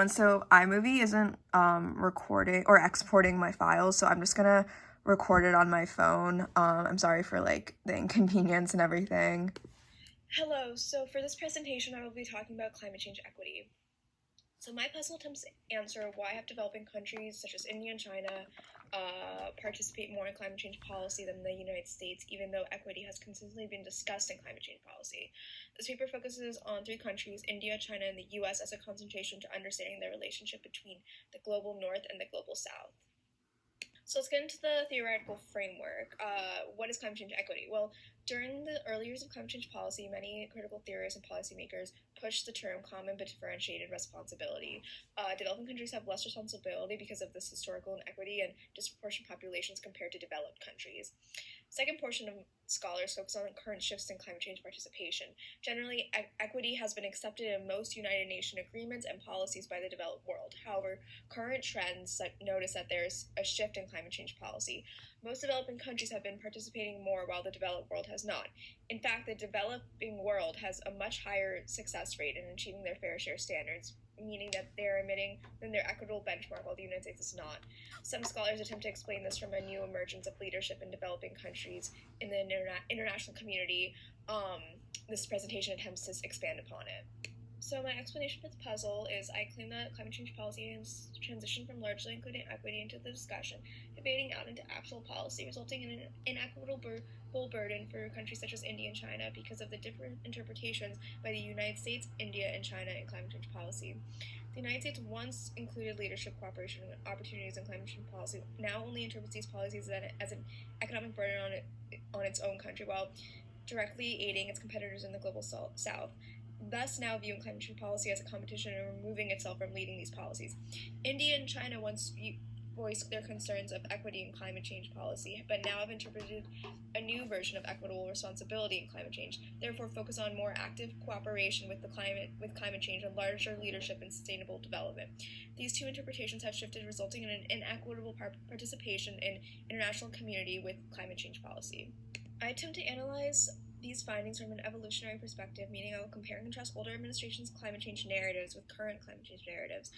And so iMovie isn't recording or exporting my files, so I'm just gonna record it on my phone. I'm sorry for like the inconvenience and everything. Hello, so for this presentation I will be talking about climate change equity. So my puzzle attempts to answer why have developing countries such as India and China participate more in climate change policy than the United States, even though equity has consistently been discussed in climate change policy. This paper focuses on three countries, India, China, and the US, as a concentration to understanding the relationship between the global north and the global south. So let's get into the theoretical framework. What is climate change equity? Well, during the early years of climate change policy, many critical theorists and policymakers pushed the term common but differentiated responsibility. Developing countries have less responsibility because of this historical inequity and disproportionate populations compared to developed countries. Second portion of scholars focus on current shifts in climate change participation. Generally, equity has been accepted in most United Nations agreements and policies by the developed world. However, current trends notice that there's a shift in climate change policy. Most developing countries have been participating more while the developed world has not. In fact, the developing world has a much higher success rate in achieving their fair share standards, meaning that they're emitting than their equitable benchmark, while the United States is not. Some scholars attempt to explain this from a new emergence of leadership in developing countries in the international community. This presentation attempts to expand upon it. So my explanation for the puzzle is I claim that climate change policy has transitioned from largely including equity into the discussion, debating out into actual policy, resulting in an inequitable burden for countries such as India and China because of the different interpretations by the United States, India, and China in climate change policy. The United States once included leadership, cooperation, and opportunities in climate change policy, now only interprets these policies as an economic burden on its own country, while directly aiding its competitors in the global south, thus now viewing climate change policy as a competition and removing itself from leading these policies. India and China once voiced their concerns of equity in climate change policy, but now have interpreted a new version of equitable responsibility in climate change, therefore focus on more active cooperation with climate change and larger leadership in sustainable development. These two interpretations have shifted, resulting in an inequitable participation in international community with climate change policy. I attempt to analyze these findings from an evolutionary perspective, meaning I will compare and contrast older administrations' climate change narratives with current climate change narratives.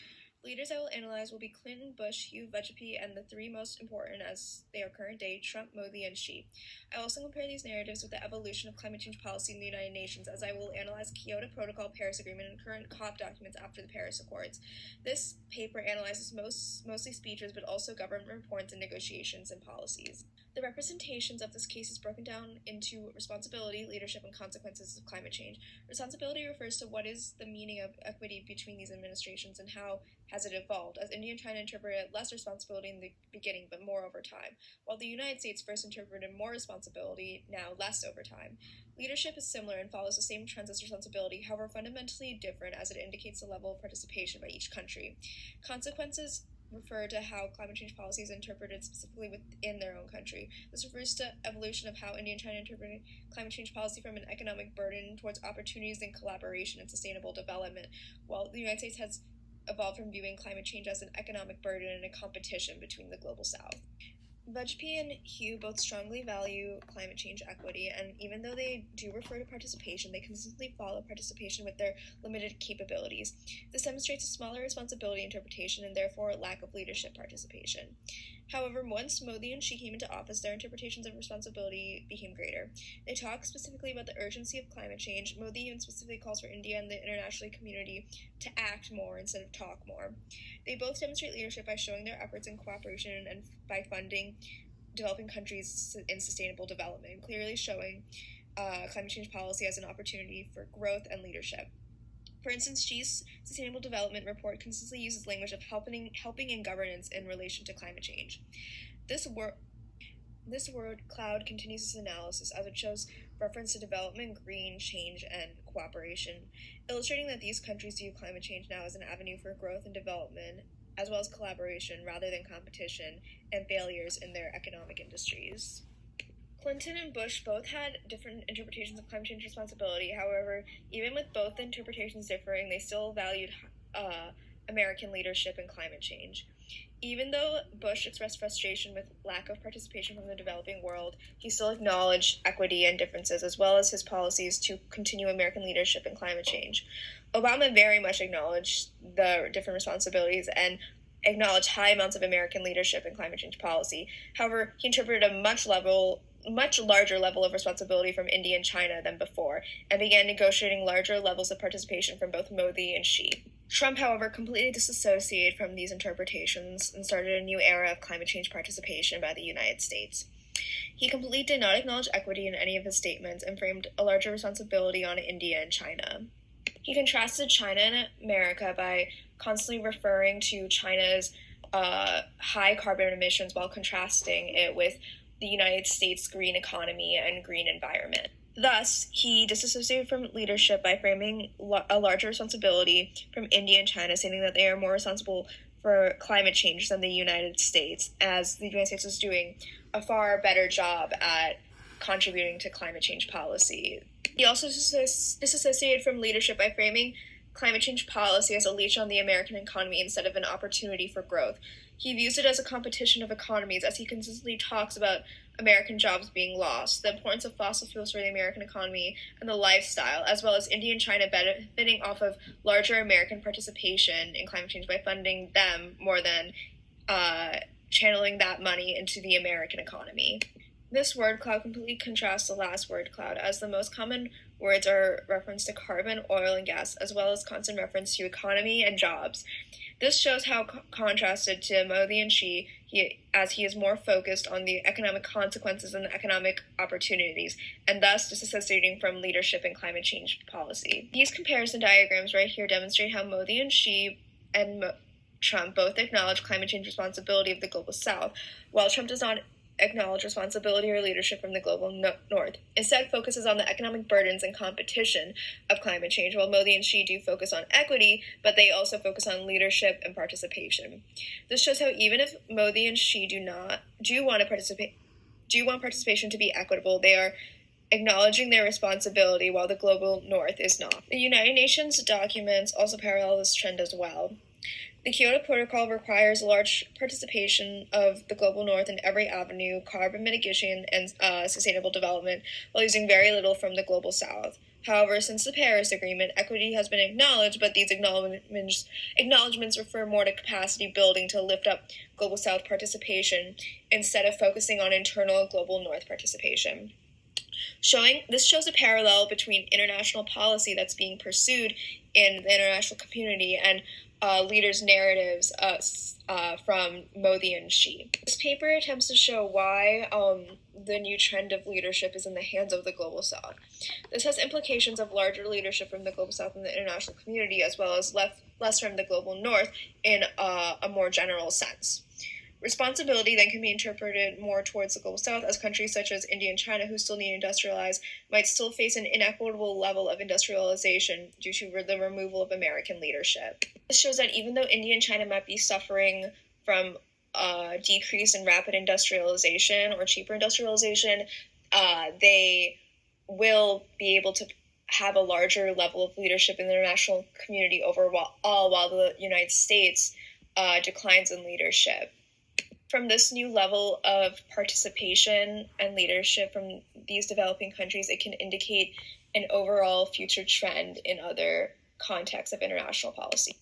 The leaders I will analyze will be Clinton, Bush, Hugh, Vajpayee, and the three most important as they are current day, Trump, Modi, and Xi. I will also compare these narratives with the evolution of climate change policy in the United Nations, as I will analyze Kyoto Protocol, Paris Agreement, and current COP documents after the Paris Accords. This paper analyzes mostly speeches, but also government reports and negotiations and policies. The representations of this case is broken down into responsibility, leadership, and consequences of climate change. Responsibility refers to what is the meaning of equity between these administrations and how has it evolved, as India and China interpreted less responsibility in the beginning but more over time, while the United States first interpreted more responsibility, now less over time. Leadership is similar and follows the same trends as responsibility, however fundamentally different as it indicates the level of participation by each country. Consequences refer to how climate change policy is interpreted specifically within their own country. This refers to evolution of how India and China interpreted climate change policy from an economic burden towards opportunities and collaboration and sustainable development, while the United States has evolved from viewing climate change as an economic burden and a competition between the global south. Vajpayee and Hugh both strongly value climate change equity, and even though they do refer to participation, they consistently follow participation with their limited capabilities. This demonstrates a smaller responsibility interpretation and therefore a lack of leadership participation. However, once Modi and Xi came into office, their interpretations of responsibility became greater. They talk specifically about the urgency of climate change. Modi even specifically calls for India and the international community to act more instead of talk more. They both demonstrate leadership by showing their efforts in cooperation and by funding developing countries in sustainable development, clearly showing climate change policy as an opportunity for growth and leadership. For instance, Xi's Sustainable Development Report consistently uses language of helping in governance in relation to climate change. This word cloud continues its analysis as it shows reference to development, green, change, and cooperation, illustrating that these countries view climate change now as an avenue for growth and development, as well as collaboration rather than competition and failures in their economic industries. Clinton and Bush both had different interpretations of climate change responsibility. However, even with both interpretations differing, they still valued American leadership in climate change. Even though Bush expressed frustration with lack of participation from the developing world, he still acknowledged equity and differences, as well as his policies to continue American leadership in climate change. Obama very much acknowledged the different responsibilities and acknowledged high amounts of American leadership in climate change policy. However, he interpreted a much larger level of responsibility from India and China than before, and began negotiating larger levels of participation from both Modi and Xi. Trump, however, completely disassociated from these interpretations and started a new era of climate change participation by the United States. He completely did not acknowledge equity in any of his statements and framed a larger responsibility on India and China. He contrasted China and America by constantly referring to China's high carbon emissions while contrasting it with the United States' green economy and green environment. Thus, he disassociated from leadership by framing a larger responsibility from India and China, stating that they are more responsible for climate change than the United States, as the United States is doing a far better job at contributing to climate change policy. He also disassociated from leadership by framing climate change policy as a leash on the American economy instead of an opportunity for growth. He views it as a competition of economies, as he consistently talks about American jobs being lost, the importance of fossil fuels for the American economy and the lifestyle, as well as India and China benefiting off of larger American participation in climate change by funding them more than channeling that money into the American economy. This word cloud completely contrasts the last word cloud, as the most common words are reference to carbon, oil, and gas, as well as constant reference to economy and jobs. This shows how contrasted to Modi and Xi, as he is more focused on the economic consequences and the economic opportunities, and thus disassociating from leadership in climate change policy. These comparison diagrams right here demonstrate how Modi and Xi and Trump both acknowledge climate change responsibility of the global south, while Trump does not acknowledge responsibility or leadership from the global north. Instead, focuses on the economic burdens and competition of climate change, while Modi and Xi do focus on equity, but they also focus on leadership and participation. This shows how even if Modi and Xi do want participation to be equitable, they are acknowledging their responsibility while the global north is not. The United Nations documents also parallel this trend as well. The Kyoto Protocol requires large participation of the global north in every avenue, carbon mitigation, and sustainable development, while using very little from the global south. However, since the Paris Agreement, equity has been acknowledged, but these acknowledgments refer more to capacity building to lift up global south participation instead of focusing on internal global north participation. This shows a parallel between international policy that's being pursued in the international community and leaders' narratives from Modi and Xi. This paper attempts to show why the new trend of leadership is in the hands of the global south. This has implications of larger leadership from the global south in the international community, as well as less from the global north in a more general sense. Responsibility then can be interpreted more towards the global south, as countries such as India and China, who still need to industrialize, might still face an inequitable level of industrialization due to the removal of American leadership. This shows that even though India and China might be suffering from a decrease in rapid industrialization or cheaper industrialization, they will be able to have a larger level of leadership in the international community overall, while the United States declines in leadership. From this new level of participation and leadership from these developing countries, it can indicate an overall future trend in other contexts of international policy.